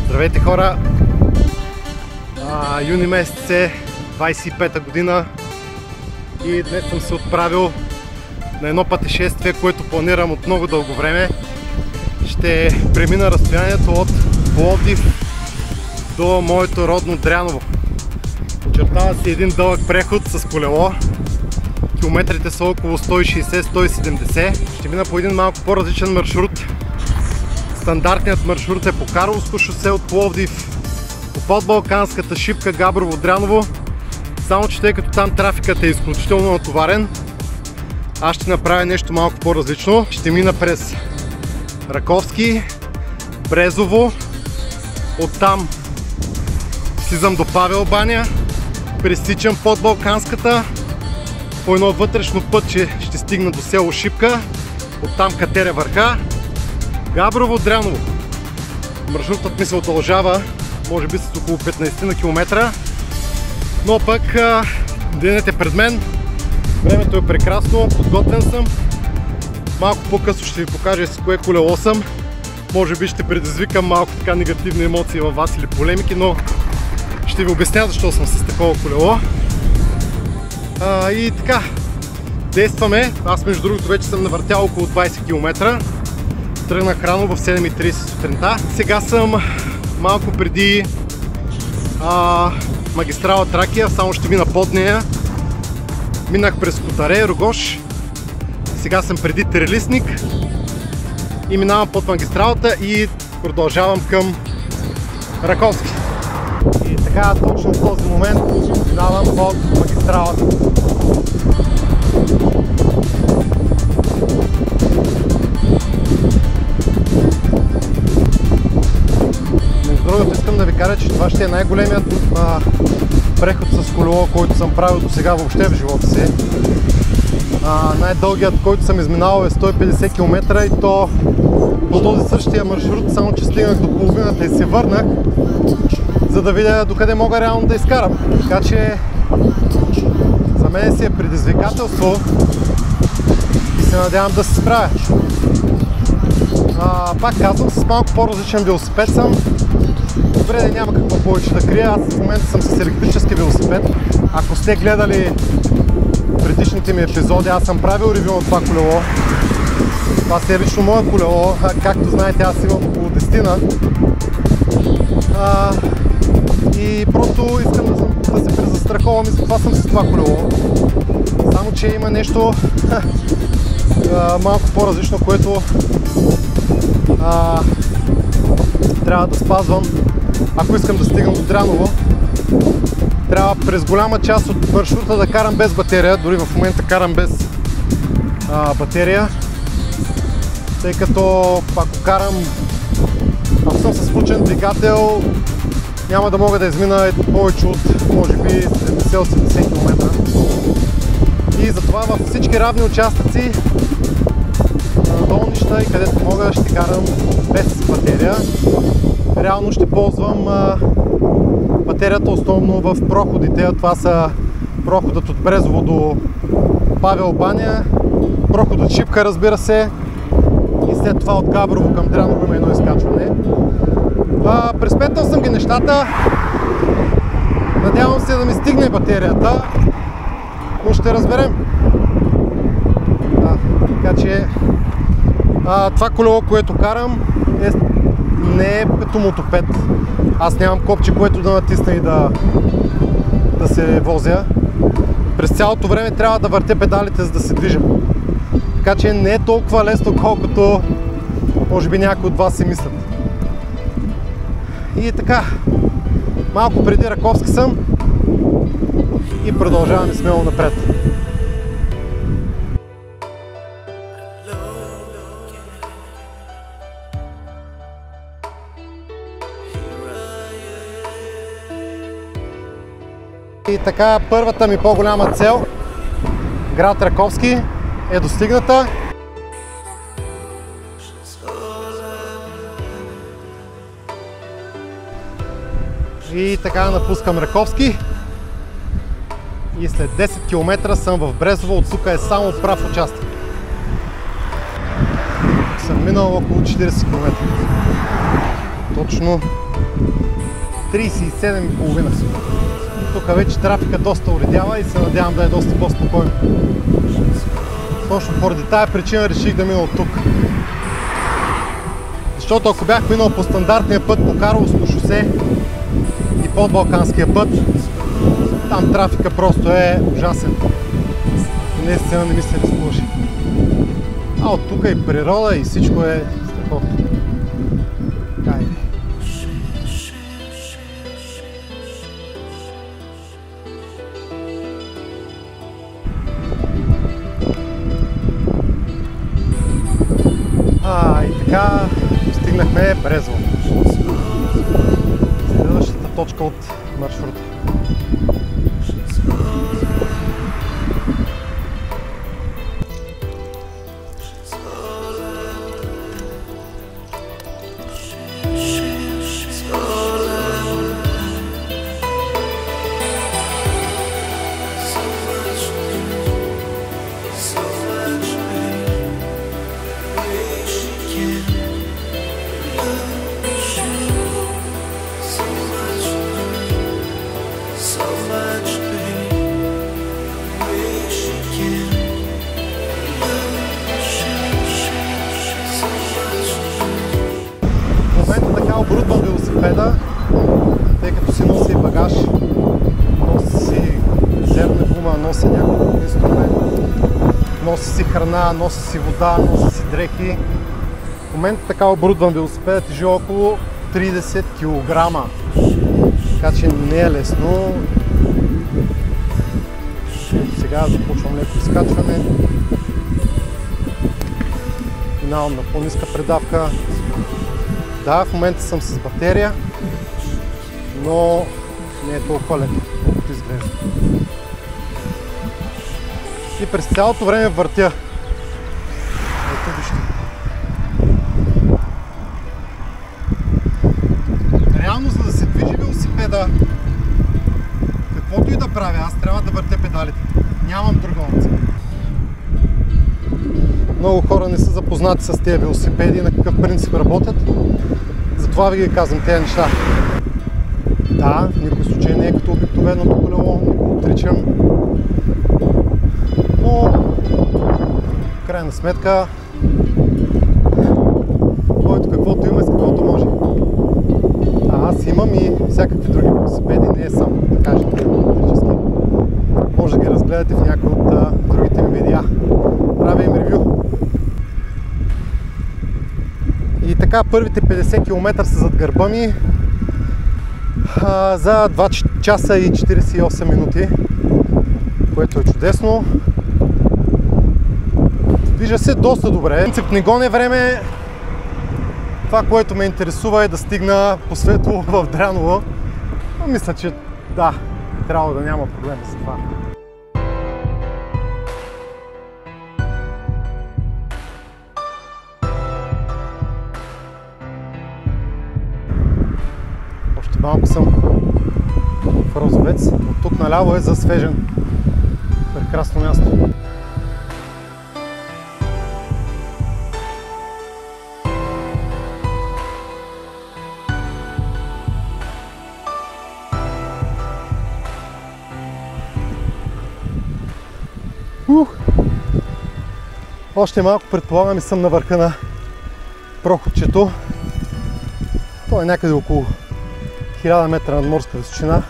Здравейте, хора! Юни месец е 25-та година и днес съм се отправил на едно пътешествие, което планирам от много дълго време. Ще премина разстоянието от Пловдив до моето родно Дряново. Очертава се един дълъг преход с колело. Километрите са около 160-170. Ще мина по един малко по-различен маршрут. Стандартният маршрут е по Карловско шосе от Пловдив, по подбалканската шипка Габрово-Дряново. Само че тъй като там трафикът е изключително натоварен, аз ще направя нещо малко по-различно. Ще мина през Раковски, Брезово, оттам слизам до Павел баня, пресичам подбалканската, по едно вътрешно пътче ще стигна до село Шипка, оттам Катеря върха, Габрово-Дряново. Маршрутът ми се удължава, може би с около 15 на километра, но пък денят е пред мен, времето е прекрасно, подготвен съм. Малко по-късно ще ви покажа с кое колело съм. Може би ще предизвикам малко така негативни емоции във вас или полемики, но ще ви обясня защо съм с такова колело. И така, действаме. Аз между другото вече съм навъртял около 20 км. Тръгнах рано в 7:30 сутринта. Сега съм малко преди магистрала Тракия, само ще мина под нея. Минах през Котаре, Рогош. Сега съм преди Терелистник и минавам под магистралата и продължавам към Раковски. И така, точно в този момент минавам под магистралата. Между другото, искам да ви кажа, че това ще е най-големият преход с колело, който съм правил до сега въобще в живота си. Най-дългият, който съм изминавал, е 150 км и то по този същия маршрут, само че стигнах до половината и се върнах, за да видя докъде мога реално да изкарам. Така че за мен си е предизвикателство и се надявам да се справя. Пак казвам, с малко по-различен велосипед съм. Добре, няма какво повече да крия. Аз в момента съм с електрически велосипед. Ако сте гледали предишните ми епизоди, аз съм правил ревю на това колело. Това си е лично мое колело. Както знаете, аз имам около 10-на. И просто искам да се презастраховам и затова съм с това колело. Само че има нещо малко по-различно, което трябва да спазвам. Ако искам да стигам до Дряново, трябва през голяма част от маршрута да карам без батерия. Дори в момента карам без батерия, тъй като ако съм с включен двигател, няма да мога да измина повече от може би 70-80 км. И затова във всички равни участъци на долнища и където мога ще карам без батерия. Реално ще ползвам батерията основно в проходите. Това са проходът от Брезово до Павел баня, проходът Шипка, разбира се, и след това от Габрово към Дряново има едно изкачване. Преспетнал съм ги нещата. Надявам се да ми стигне батерията, но ще разберем. Така че това колело, което карам, не е като мотопед. Аз нямам копче, което да натисна и да се возя. През цялото време трябва да въртя педалите, за да се движа. Така че не е толкова лесно, колкото може би някои от вас си мислят. И така, малко преди Раковски съм и продължаваме смело напред. И така, първата ми по-голяма цел, град Раковски, е достигната. И така напускам Раковски. И след 10 км съм в Брезово, от тук е само прав участък. Съм минал около 40 км. точно 37,5. Тук вече трафика доста уредява и се надявам да е доста по-спокойно. Точно поради тая причина реших да мина от тук. Защото ако бях минал по стандартния път по Карловско шосе и под Балканския път, там трафика просто е ужасен. И наистина не ми се разположи. А от тук и природа и всичко е страхотно. Хайде. И така стигнахме Брезово. Следващата точка от маршрута. Оборудвам велосипеда, тъй като си нося и багаж, нося си резервна гума, нося някакъв друг инструмент, нося си храна, нося си вода, нося си дрехи. В момента така оборудвам велосипеда, тежи около 30 кг, така че не е лесно. Сега започвам леко изкачване, минавам на по-ниска предавка. Да, в момента съм с батерия, но не е толкова леко, колкото изглежда. И през цялото време въртя. Ето вижте. Реално, за да се движи велосипеда, каквото и да правя, аз трябва да въртя педалите. Нямам друга опция. Много хора не са запознати с тези велосипеди, на какъв принцип работят. Затова ви ги казвам тези неща. Да, в никой случай не е като обикновеното колело, не го отричам. Но, в крайна сметка, който каквото има, с каквото може. А аз имам и всякакви други велосипеди, не е само, да кажем, електрически. Може да ги разгледате в някои от другите ми видеа. Правя им ревю. И така, първите 50 км са зад гърба ми за 2 часа и 48 минути, което е чудесно. Движа се доста добре. В принцип не гоня време. Това, което ме интересува, е да стигна по светло в Дряново. Но мисля, че да, трябва да няма проблем с това. Малко съм в Розовец. От тук наляво е за Свежен. Прекрасно място. Още малко, предполагам, и съм на върха на проходчето. То е някъде около 1000 метра над морска височина.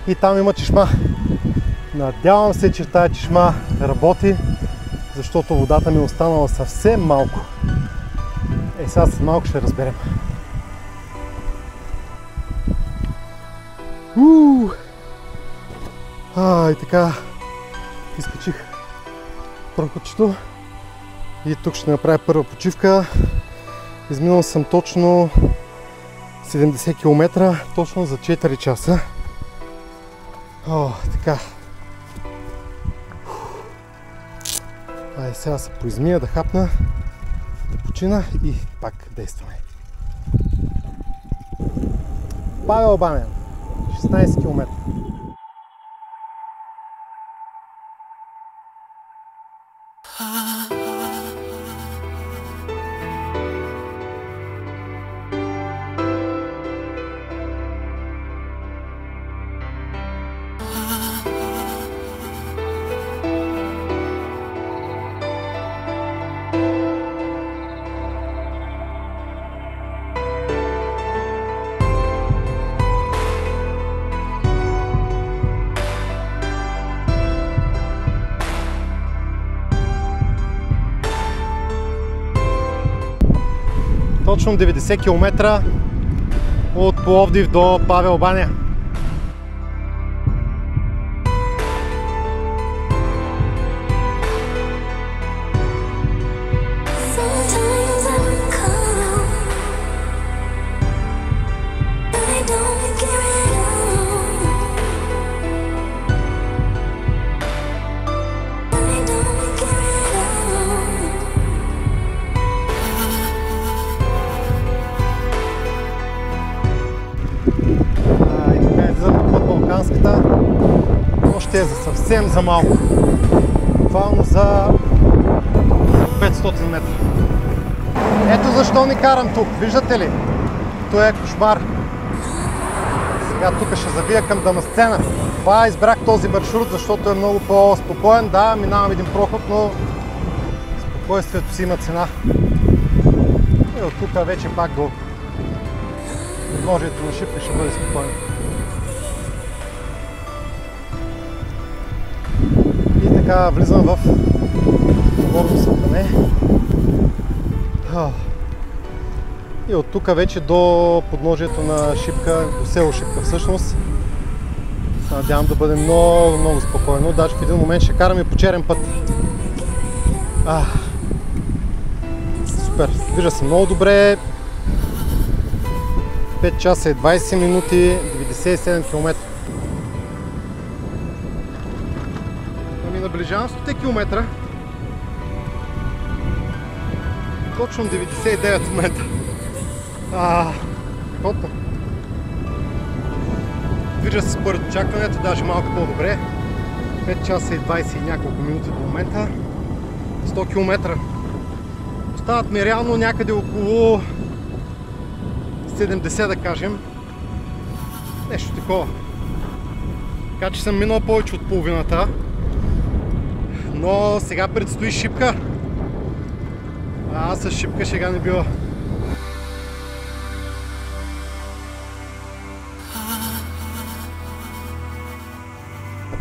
И там има чешма. Надявам се, че тая чешма работи, защото водата ми е останала съвсем малко. Сега след малко ще разберем. И така изкачих проходчето и тук ще направя първа почивка. Изминал съм точно 70 км, точно за 4 часа. Така. Сега се поизмия, да хапна, да почина и пак действаме. Павел Банян, 16 км. Точно 90 км от Пловдив до Павел баня. Балканската, но ще е за съвсем за малко. Буквално за 500 метра. Ето защо не карам тук, виждате ли? Това е кошмар. Сега тук ще завия към Дамасцена. Това избрах този маршрут, защото е много по-спокоен. Да, минавам един проход, но спокойствието си има цена. И от тук вече пак до подножието на Шипка ще бъде спокойно. Така влизам в горно съпане. И от тук вече до подножието на Шипка, до село Шипка всъщност. Се надявам да бъде много спокойно. Даже в един момент ще карам и по черен път. Супер! Движа се много добре. 5 часа и 20 минути, 97 км. Наближавам 100 км. Точно 99 в момента. Котно. Движа се според очакването, даже малко по-добре. 5 часа и 20 и няколко минути до момента. 100 км. Остават ми реално някъде около 70, да кажем. Нещо такова. Така че съм минал повече от половината. Но сега предстои Шипка. С Шипка шега не била.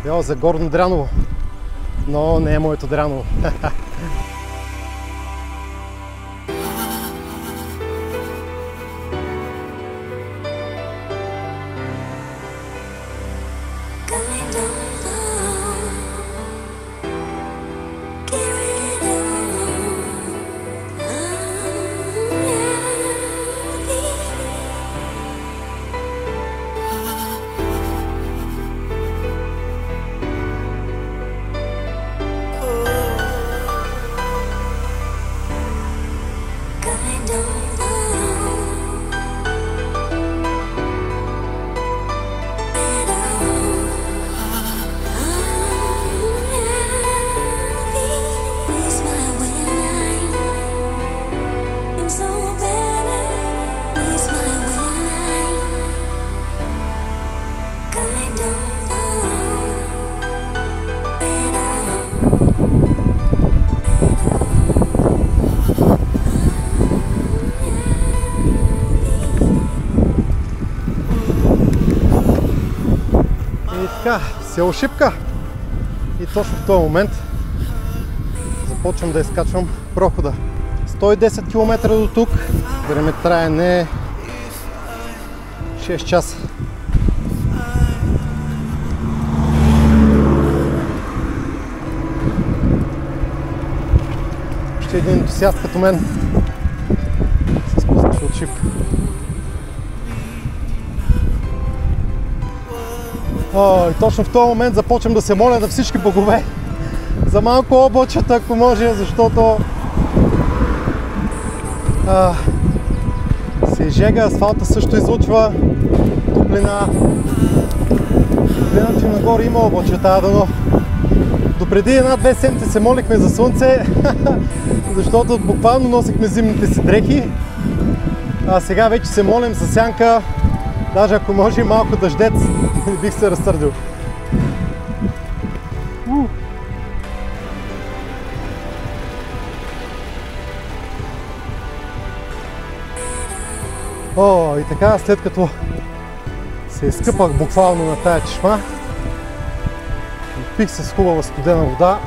Бял за Горно Дряново. Но не е моето Дряново. Така, село Шипка. И точно в този момент започвам да изкачвам прохода. 110 км до тук. Времетраене 6 часа. Ще един ентусиаст като мен се спускаше от Шипка. И точно в този момент започвам да се моля на всички богове за малко облачета, ако може, защото се изжега, асфалта също излучва топлина. Гледам, че нагоре има облачета, но допреди 1-2 седмици се молихме за слънце, защото буквално носихме зимните си дрехи, а сега вече се молим за сянка, даже ако може и малко дъждец, не бих се разсърдил. И така, след като се изкъпах буквално на тая чешма, пих се с хубава студена вода,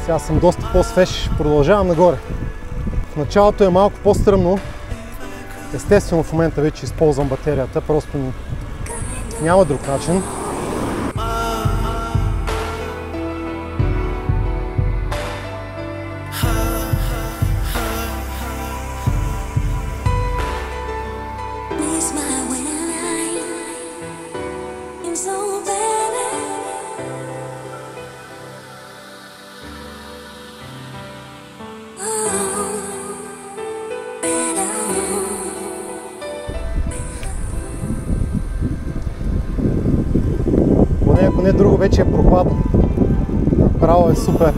сега съм доста по-свеж, продължавам нагоре. В началото е малко по-стръмно. Естествено в момента вече използвам батерията, просто няма друг начин. Ако не друго, вече е прохладно. Направо е супер.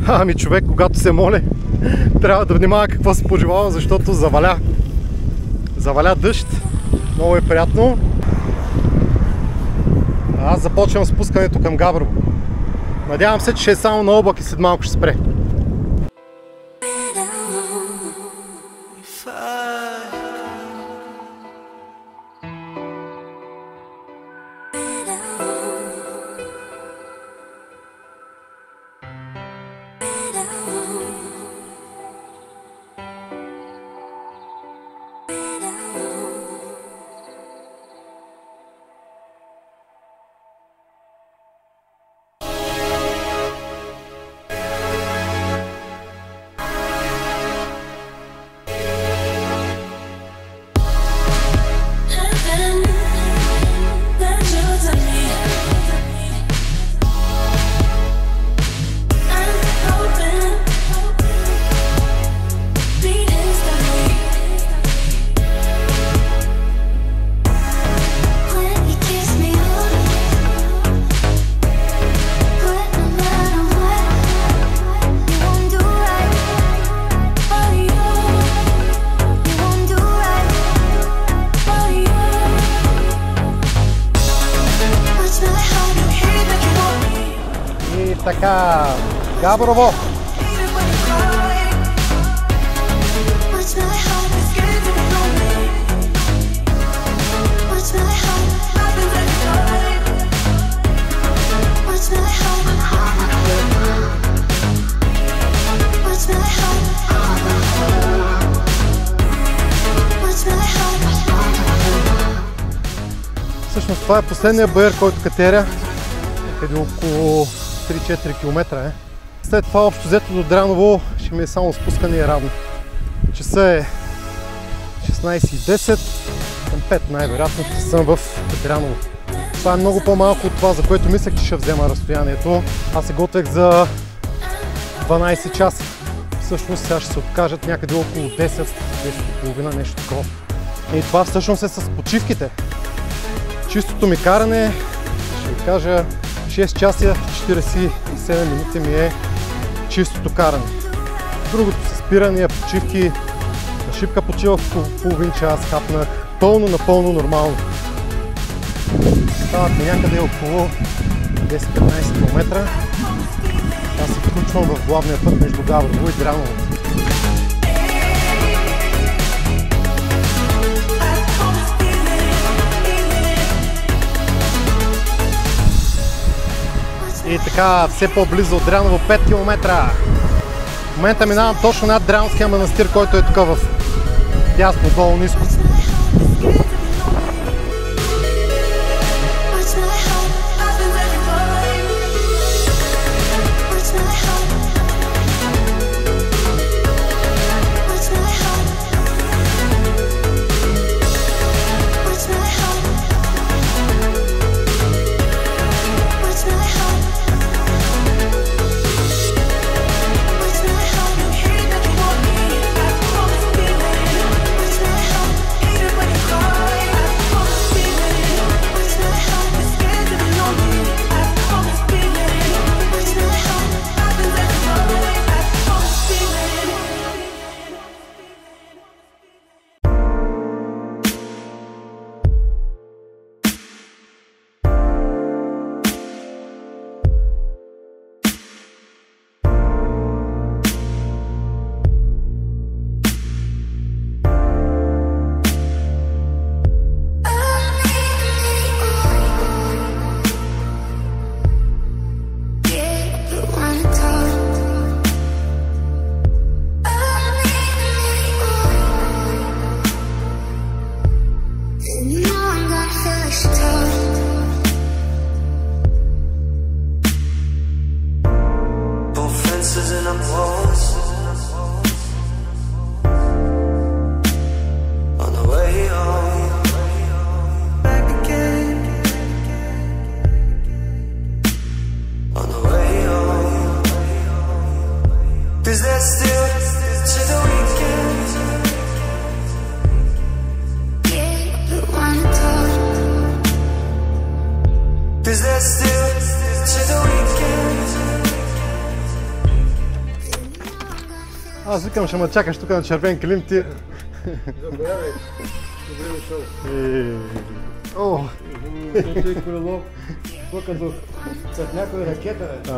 Ами човек, когато се моли, трябва да внимава какво се пожелава, защото заваля дъжд. Много е приятно. Аз започвам спускането към Габрово. Надявам се, че ще е само на облак и след малко ще спре. Така, Габрово! Всъщност това е последния бариер, който катеря. Къде около 3-4 км. След това общо взето до Дряново ще ми е само спускане и равно. Часа е 16:10, към 5 най-вероятно ще съм в Дряново. Това е много по-малко от това, за което мислех, че ще взема разстоянието. Аз се готвех за 12 часа. Всъщност сега ще се откажат някъде около 10-10:30, нещо такова. И това всъщност е с почивките. Чистото ми каране, ще ви кажа, 6 часа 47 минути ми е чистото каране. Другото са спирания, почивки, на шипка почивах половин час, хапнах, напълно нормално. Стават ми някъде около 10-15 км. Аз се включвам в главния път между Габрово и Дряново. И така, все по-близо от Дряново, 5 км. В момента минавам точно над Дряновския манастир, който е тук в дясно, долу, ниско. Kisses and I'm close. On the way home, back again. On the way home, 'cause there's still to the weekend. Yeah, you wanna talk. 'Cause there's still to the weekend. Аз викам, ще ме чакаш тук на червен килим ти. Добре, дошъл. О! Той колело, тук след някоя ракета, бе.